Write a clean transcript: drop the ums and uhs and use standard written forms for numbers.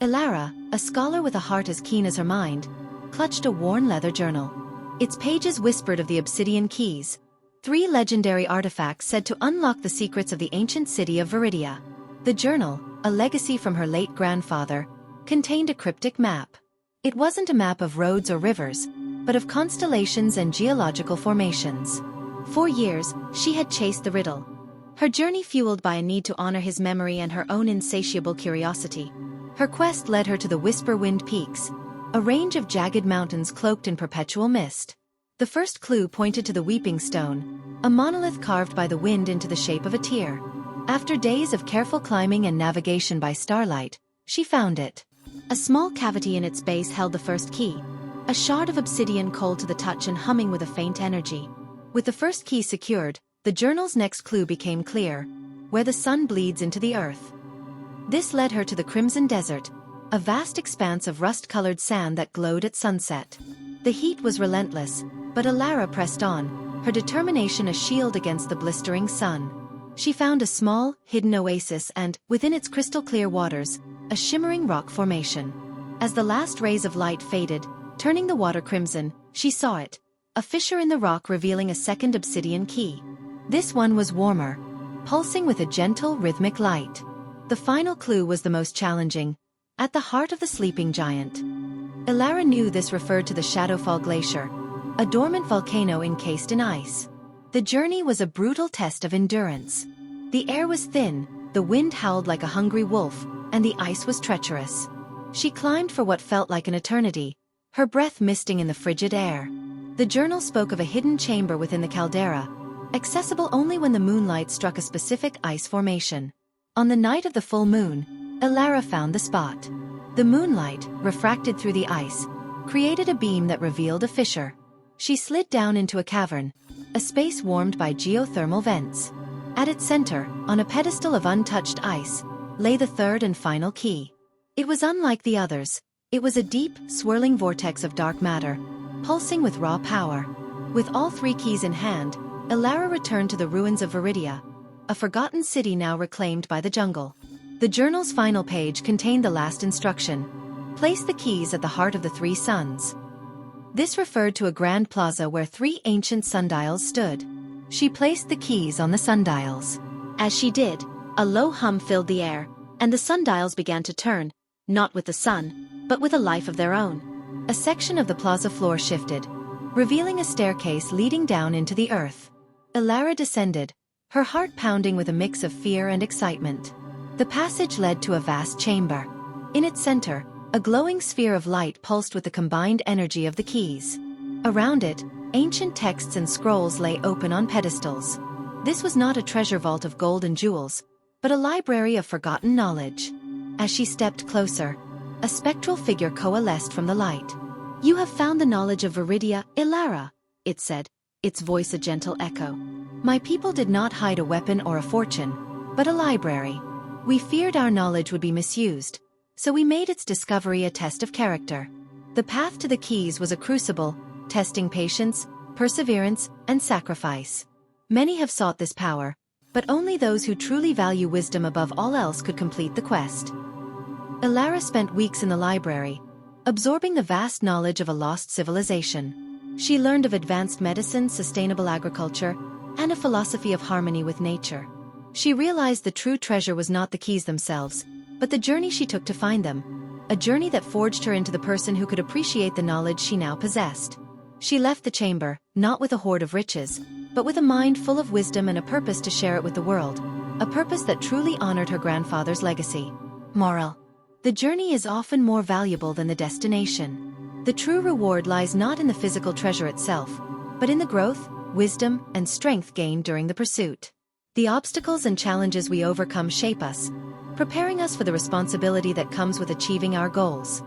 Elara, a scholar with a heart as keen as her mind, clutched a worn leather journal. Its pages whispered of the Obsidian Keys, 3 legendary artifacts said to unlock the secrets of the ancient city of Viridia. The journal, a legacy from her late grandfather, contained a cryptic map. It wasn't a map of roads or rivers, but of constellations and geological formations. For years, she had chased the riddle. Her journey fueled by a need to honor his memory and her own insatiable curiosity. Her quest led her to the Whisper-Wind Peaks, a range of jagged mountains cloaked in perpetual mist. The first clue pointed to the Weeping Stone, a monolith carved by the wind into the shape of a tear. After days of careful climbing and navigation by starlight, she found it. A small cavity in its base held the first key, a shard of obsidian cold to the touch and humming with a faint energy. With the first key secured, the journal's next clue became clear: where the sun bleeds into the earth. This led her to the Crimson Desert, a vast expanse of rust-colored sand that glowed at sunset. The heat was relentless, but Elara pressed on, her determination a shield against the blistering sun. She found a small, hidden oasis and, within its crystal-clear waters, a shimmering rock formation. As the last rays of light faded, turning the water crimson, she saw it, a fissure in the rock revealing a second obsidian key. This one was warmer, pulsing with a gentle, rhythmic light. The final clue was the most challenging: at the heart of the sleeping giant. Elara knew this referred to the Shadowfall Glacier, a dormant volcano encased in ice. The journey was a brutal test of endurance. The air was thin, the wind howled like a hungry wolf, and the ice was treacherous. She climbed for what felt like an eternity, her breath misting in the frigid air. The journal spoke of a hidden chamber within the caldera, accessible only when the moonlight struck a specific ice formation. On the night of the full moon, Elara found the spot. The moonlight, refracted through the ice, created a beam that revealed a fissure. She slid down into a cavern, a space warmed by geothermal vents. At its center, on a pedestal of untouched ice, lay the third and final key. It was unlike the others. It was a deep, swirling vortex of dark matter, pulsing with raw power. With all 3 keys in hand, Elara returned to the ruins of Viridia, a forgotten city now reclaimed by the jungle. The journal's final page contained the last instruction: place the keys at the heart of the 3 suns. This referred to a grand plaza where 3 ancient sundials stood. She placed the keys on the sundials. As she did, a low hum filled the air, and the sundials began to turn, not with the sun, but with a life of their own. A section of the plaza floor shifted, revealing a staircase leading down into the earth. Elara descended, her heart pounding with a mix of fear and excitement. The passage led to a vast chamber. In its center, a glowing sphere of light pulsed with the combined energy of the keys. Around it, ancient texts and scrolls lay open on pedestals. This was not a treasure vault of gold and jewels, but a library of forgotten knowledge. As she stepped closer, a spectral figure coalesced from the light. "You have found the knowledge of Viridia, Elara," it said, its voice a gentle echo. "My people did not hide a weapon or a fortune, but a library. We feared our knowledge would be misused, so we made its discovery a test of character. The path to the keys was a crucible, testing patience, perseverance, and sacrifice. Many have sought this power, but only those who truly value wisdom above all else could complete the quest." Elara spent weeks in the library, absorbing the vast knowledge of a lost civilization. She learned of advanced medicine, sustainable agriculture, and a philosophy of harmony with nature. She realized the true treasure was not the keys themselves, but the journey she took to find them, a journey that forged her into the person who could appreciate the knowledge she now possessed. She left the chamber, not with a hoard of riches, but with a mind full of wisdom and a purpose to share it with the world, a purpose that truly honored her grandfather's legacy. Moral: the journey is often more valuable than the destination. The true reward lies not in the physical treasure itself, but in the growth, wisdom, and strength gained during the pursuit. The obstacles and challenges we overcome shape us, preparing us for the responsibility that comes with achieving our goals.